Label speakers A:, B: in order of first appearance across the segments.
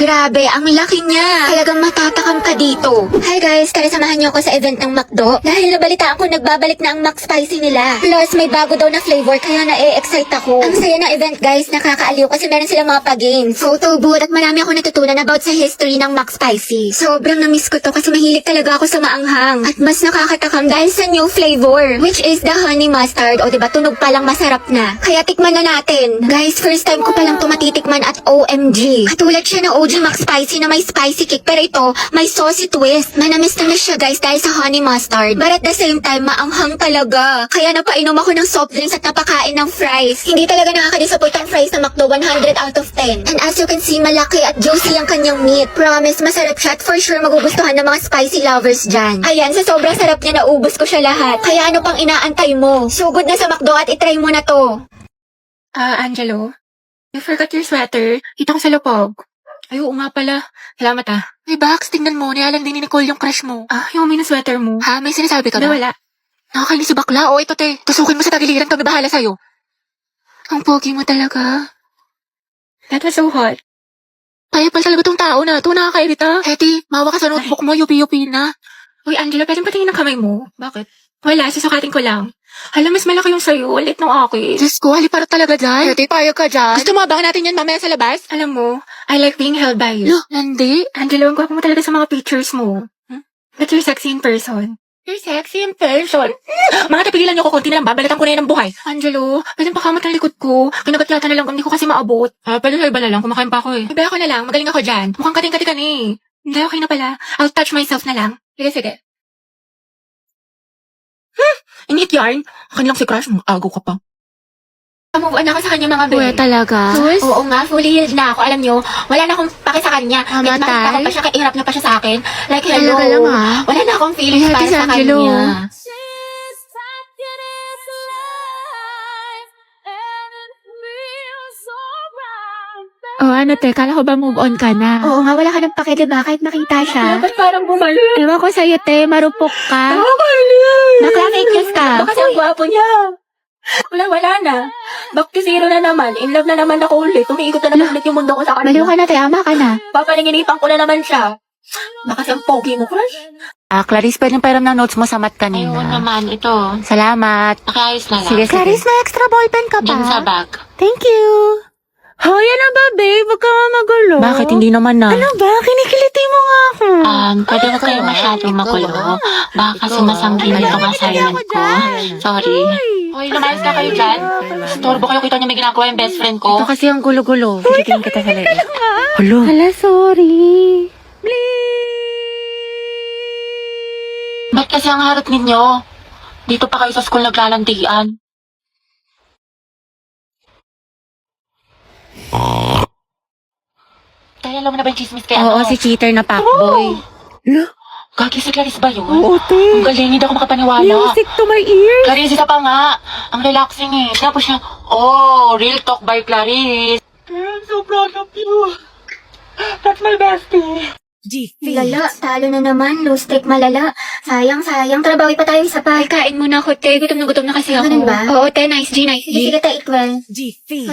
A: Grabe, ang laki niya. Talagang matatakam ka dito. Hi guys, tara samahan niyo ako sa event ng McDo. Dahil nabalitaan ko nagbabalik na ang McSpicy nila. Plus, may bago daw na flavor kaya na-excite ako. Ang saya ng event guys, nakakaaliw kasi meron silang mga pa-games, photo booth at marami ako natutunan about sa history ng McSpicy. Sobrang na-miss ko to kasi mahilig talaga ako sa maanghang. At mas nakakatakam dahil sa new flavor, which is the honey mustard. O diba, tunog pa lang masarap na. Kaya tikman na natin. Guys, first time ko palang tumatitikman at OMG. Katulad siya ng OG McSpicy na may spicy kick, pero ito, may saucy twist. Manamis na siya guys dahil sa honey mustard. But at the same time, maanghang talaga. Kaya napainom ako ng soft drinks at napakain ng fries. Hindi talaga nakaka-disappoint ang fries ng McDo, 100 out of 10. And as you can see, malaki at juicy ang kanyang meat. Promise, masarap siya at for sure magugustuhan ng mga spicy lovers dyan. Ayan, sa sobrang sarap niya, naubos ko siya lahat. Kaya ano pang inaantay mo? Sugod na sa McDo at itry mo na to.
B: Angelo, you forgot your sweater. Kita ko sa lupog. Ay, oo nga pala. Salamat Hey, Bax, tingnan mo. Nialang din ni Nicole yung crush mo. Yung may na sweater mo. Ha? May sinasabi ka ba? Wala. Nakakainis si bakla. O, ito te. Tusukin mo sa tagiliran. Kami bahala sa'yo. Ang pogi mo talaga. That was so hot. Kaya pala talaga tong tao na ito. Nakakairita. Hetty, mawa ka sa notebook mo. Yupi-yupi na. Uy, Angelo, pwedeng patingin ng kamay mo. Bakit? Wala, susukatin ko lang. Alam, mas malaki yung sa'yo. Ulit ng akin. Diyos ko, halipara talaga dyan. Hetty, payag ka dyan. Gusto mo abangan natin yan mamaya sa labas? Alam mo, I like being held by you. Nandi? Angelo, ang gwapo mo talaga sa mga pictures mo. But you're sexy in person. You're sexy in person? Mga tapigilan niyo ko, konti na lang, babalikan ko na yan ng buhay. Angelo, pwede pakamot ng likod ko. Kinagat yata na lang, hindi ko kasi maabot. Pwede sa iba na lang, kumakain pa ako eh. Iba ako na lang, magaling ako dyan. Mukhang kating-kati ka ni. Hindi, okay na pala. I'll touch myself na lang. Sige. Init yarn. Akin lang si Crush, agaw ka pa. Move on ako sa kanya mga
A: Uwe, talaga?
B: Sus? Oo nga, fully healed na ako. Alam nyo, wala na akong pake sa kanya. Nakita ko pa siya, kaya iharap niya pa siya sa akin. Like, hello.
A: Talaga lang, ha?
B: Wala na akong feelings para sa
A: Angelo.
B: kanya.
A: Ano te, kala ko ba move on ka na?
B: Oo nga, wala ka ng pake, diba? Kahit makita siya. Ba't parang bumalik?
A: Ewan ko sa'yo te, marupok ka.
B: Nakla fake news ka. Baka ang gwapo niya. Wala na. Back to zero na naman. In love na naman ako ulit. Umiikot na naman ulit yung mundo ko sa kanya.
A: Baliw ka na te, ama ka na.
B: Papaninginipan ko na naman siya. Baka siyang pogi mo, Crush.
A: Clarice, pwedeng pairam ng notes mo sa mat kanina.
B: Ayun naman, ito.
A: Salamat.
B: Nakiayos na lang.
A: Sige. Clarice, may extra ballpen ka
B: Diyan sa bag.
A: Thank you. Hoy, ano ba, babe? Huwag ka nga magulo.
B: Bakit? Hindi naman na.
A: Ano ba? Kinikiliti mo nga ako.
B: Pwede na kayo masyadong magulo. Baka kasi masanggin itong assignment ko. Sorry. Hoy, lumayas na kayo dyan. Storbo kayo, kita niyo may ginagawa yung best friend ko.
A: Ito kasi ang gulo-gulo. Titingin kita sa leeg.
B: Hello.
A: Hala, sorry.
B: Ba't kasi ang harap ninyo? Dito pa kayo sa school naglalandian. Kaya alam mo na ba yung chismis kaya
A: Oo, si cheater na fuckboy.
B: Gagi si Clarice ba yun?
A: Oo, te.
B: Ang galing, hindi ako makapaniwala.
A: Music to my ears.
B: Clarice, isa pa nga. Ang relaxing eh. Tapos siya, real talk by Clarice. I'm so proud of you. That's my bestie.
A: Lala, talo na naman. Low streak malala. Sayang. Trabawi pa tayo isa pa.
B: Kain muna ako, te. Gutom na kasi ako.
A: Ganun ba?
B: Oo, te. Nice G.
A: Sige, ta, equal.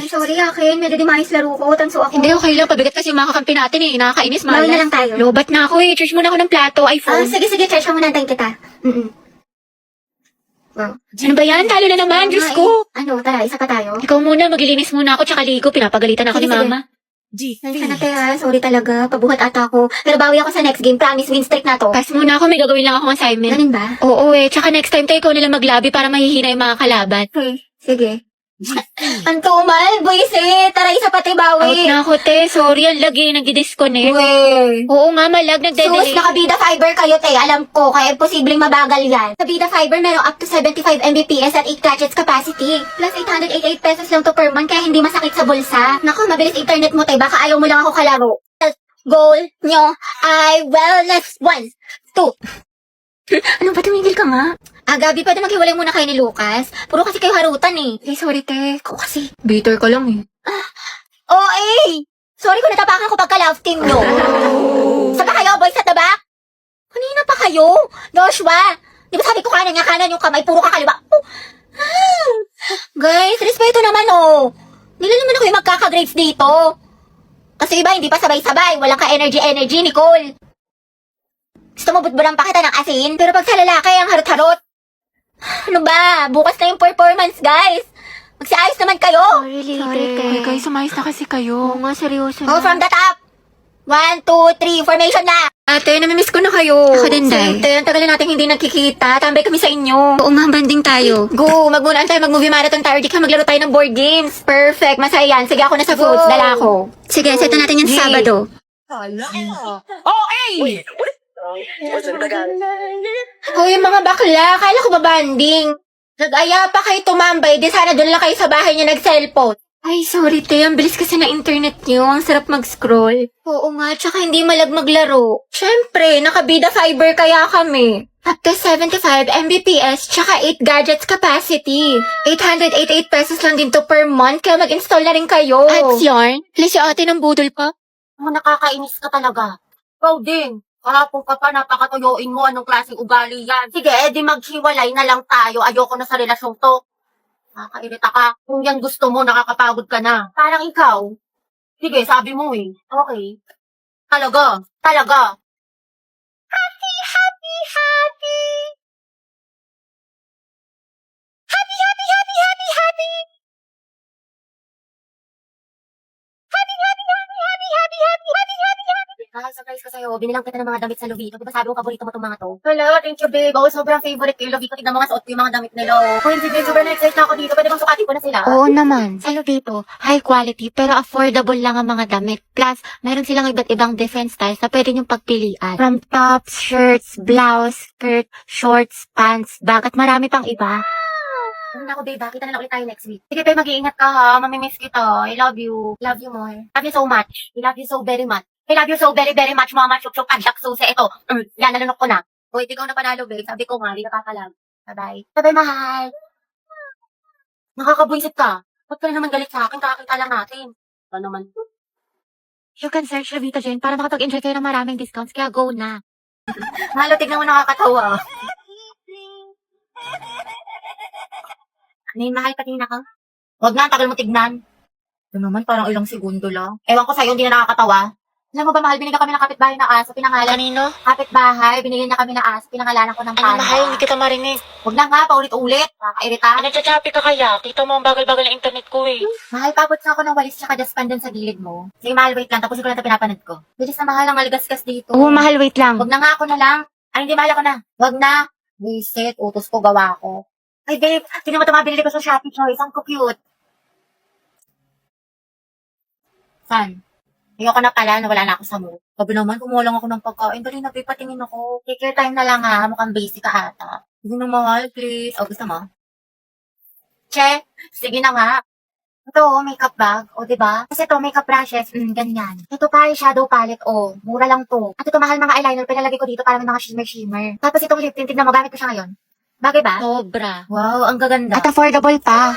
A: Sorry, akin. Medyo di maayos laro ko. Tanso ako.
B: Hindi, okay lang. Pabigat kasi yung mga kakampi natin eh. Nakakainis, malas.
A: Bawal na lang tayo.
B: Lobat na ako eh. Charge muna ako ng plato, iPhone.
A: Sige, charge mo muna. Antayin kita. Wow.
B: Ano ba yan? Talo na naman. Diyos ko.
A: Ano, tara, isa pa tayo.
B: Ikaw muna. Maglilinis muna ako. Tsaka ligo. Pinapagalitan ako ni
A: Sige.
B: Mama.
A: Sana te ha, sorry talaga. Pabuhat ata ako. Pero bawi ako sa next game. Promise, win streak na to.
B: Pass muna ako. May gagawin lang akong assignment.
A: Ganun ba?
B: Oo eh. Tsaka next time tayo ikaw nalang maglabi para mahihina yung mga kalaban.
A: Sige. Ang tumal, buwisi. Tara, isa pati
B: Out
A: bawi.
B: na ako, te. Sorry, ang lagi. Nag-disconnect.
A: Uwe.
B: Oo nga, malag. Nagde-delay.
A: Sus, nakabida fiber kayo, te. Alam ko, kaya posibleng mabagal yan. Sa Bida Fiber, meron up to 75 Mbps at 8 gadgets capacity. Plus 888 pesos lang to per month, kaya hindi masakit sa bulsa. Naku, mabilis internet mo, te. Baka ayaw mo lang ako kalaro. Goal nyo ay wellness 1, 2.
B: Ano ba, tumigil ka nga?
A: Gabi, pwede maghiwalay muna kayo ni Lucas. Puro kasi kayo harutan eh.
B: Sorry, te. Ikaw kasi. Bitter ka lang eh.
A: Sorry kung natapakan ko pagka-love team nyo. Saan ba kayo, boys at the back? Kanina pa kayo? Joshua, di ba sabi ko kanan yung kamay, puro ka kaliwa. Guys, respeto naman oh. Nila naman ako yung magkaka-grades dito. Kasi iba, hindi pa sabay-sabay. Walang ka-energy, Nicole. Gusto mo butburan pa kita ng asin? Pero pag sa lalaki, ang harot-harot. Ano ba? Bukas na yung performance, guys. Magsiayos naman kayo.
B: Sorry, guys, sumayos na kasi kayo.
C: nga, seryoso
A: Go from the top. 1, 2, 3, formation na.
B: Ate, namimiss ko na kayo.
A: Ako din, Day.
B: Ate, ang tagal na natin hindi nagkikita. Tambay kami sa inyo.
A: Oo nga, banding tayo.
B: Go, magmunaan tayo, mag-movie marathon tayo. Di ka maglaro tayo ng board games. Perfect, masaya yan. Sige, ako na sa
A: Go.
B: foods. Dala ako.
A: Sige, set na natin yung Sabado.
B: Hoy, mga bakla, kala ko ba banding? Nag-aya pa kayo tumambay, di sana doon lang kayo sa bahay niya nag-cellphone. Ay, sorry, te. Ang bilis kasi na internet niyo. Ang sarap mag-scroll.
A: Oo nga, tsaka hindi malag maglaro.
B: Siyempre, nakabida fiber kaya kami.
A: Up to 75 Mbps, tsaka 8 gadgets capacity.
B: 888 pesos lang din to per month, kaya mag-install na rin kayo.
A: At yarn, please yung ate ng budol pa.
C: Nakakainis ka talaga. Ikaw din. Kahapon ka pa, napakatuyoin mo. Anong klaseng ugali yan? Sige, edi maghiwalay na lang tayo. Ayoko na sa relasyong to. Nakakairita ka. Kung yan gusto mo, nakakapagod ka na. Parang ikaw. Sige, sabi mo eh. Okay. Talaga. Happy. Surprise ko sa'yo. Binilang kita ng mga damit sa Lovito. Diba sabi ko paborito mo itong mga to? Hello, thank you, babe. Oh, sobrang favorite ko yung Lovito. Tignan mo nga suot ko yung mga damit nila. Oh, coincidence, sobrang na-excite na ako dito. Pwede bang sukatin ko na sila?
A: Oo naman, sa Lubito, high quality pero affordable lang ang mga damit. Plus, meron silang iba't ibang different styles na pwede niyong pagpilian. From tops, shirts, blouse, skirt, shorts, pants, bag, at marami pang iba.
C: Ano na ako, babe? Kita na lang ulit tayo next week. Sige, babe, mag-iingat ka ha. Mamimiss kita. I love you. Love you more. Love you so much. I love you so very much. I love you so very, very much, mama. Chuk-chuk, adyak, susi. Ito. Yan, nalunok ko na. Uy, ikaw na panalo, babe. Sabi ko nga, di nakakalag. Bye-bye. Bye-bye, mahal. Nakakabwisit ka. Ba't ka na naman galit sa akin? Kakakita lang natin. Ba naman?
A: You can search Lubito Jen para makapag-enjoy kayo ng maraming discounts, kaya go na.
C: Mahalo, tignan mo nakakatawa. Ano yung mahal, patingin ako? Huwag na, ang tagal mo tignan. Ito naman, parang ilang segundo lang. Ewan ko sa'yo, hindi na nakakatawa. Alam mo ba, mahal, binigyan kami ng kapitbahay na aso, pinangalan.
B: Kanino?
C: Kapitbahay, binigyan niya kami ng aso, pinangalanan ko ng
B: Ano,
C: panda.
B: mahal, hindi kita marinig.
C: Huwag na nga, paulit-ulit. Nakakairita.
B: Nagchachapi ka kaya? Kita mo ang bagal-bagal ng internet ko eh.
C: Mahal, papot na ako ng walis tsaka dustpan dun sa gilid mo. Sige, mahal, wait lang. Tapusin ko lang ito pinapanood ko. Bilis na mahal, ang aligasgas dito.
A: Oo, mahal, wait lang.
C: Huwag na nga, ako na lang. Ay, hindi, mahal ako na. Huwag na. Visit, utos ko, gawa ko. Ay, babe, tingnan mo ito mga binili ko sa Shopee Choice. Ang cute. San? Ayoko na pala, nawala na ako sa mood. Sabi naman, kumuha lang ako ng pagkain. Dali na, babe, patingin ako. Take your time na lang ha. Mukhang basic ka ata. Sige na, mahal, please. O, gusto mo? Che, sige na nga. Ito, makeup bag. O, diba? Kasi ito, makeup brushes. Ganyan. Ito pa, shadow palette. O, mura lang to. At ito, mahal mga eyeliner. Pinalagay ko dito para may mga shimmer-shimmer. Tapos itong lip tint, tignan mo, gamit ko siya ngayon. Bagay ba?
A: Sobra.
C: Wow, ang gaganda.
A: At affordable pa.